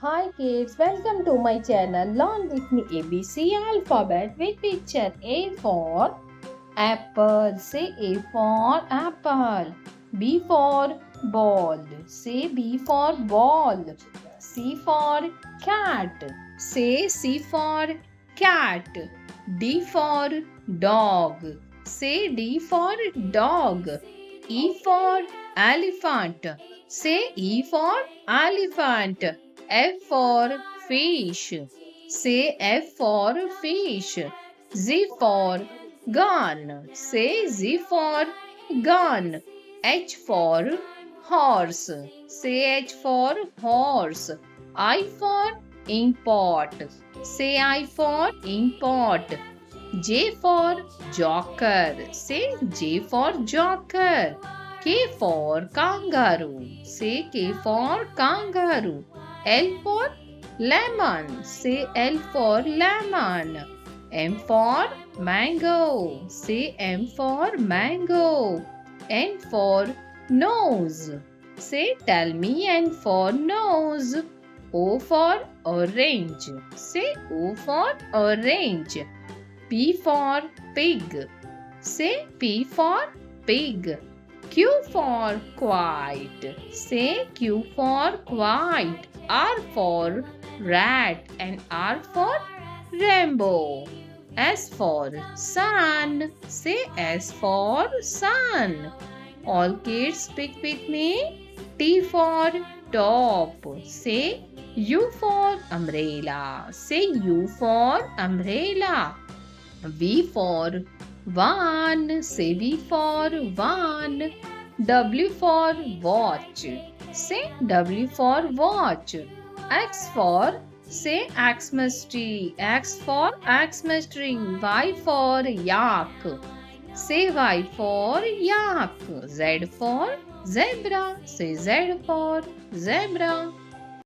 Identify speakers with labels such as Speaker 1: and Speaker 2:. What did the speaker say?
Speaker 1: Hi kids, welcome to my channel. Learn with me ABC alphabet with picture. A for apple. Say A for apple. B for ball. Say B for ball. C for cat. Say C for cat. D for dog. Say D for dog. E for elephant. Say E for elephant. F for fish. Say F for fish. Z for gun. Say Z for gun. H for horse. Say H for horse. I for import. Say I for import. J for joker. Say J for joker. K for kangaroo. Say K for kangaroo. L for lemon. Say L for lemon. M for mango. Say M for mango. N for nose. Say tell me N for nose. O for orange. Say O for orange. P for pig. Say P for pig. Q for quiet. Say Q for quiet. R for rat and R for rainbow. S for sun. Say S for sun. All kids speak with me. T for top. Say U for umbrella. Say U for umbrella. V for van. Say V for van. W for watch. Say W for watch. X for say Xmas tree. X for Xmas tree. Y for yak. Say Y for yak. Z for zebra. Say Z for zebra.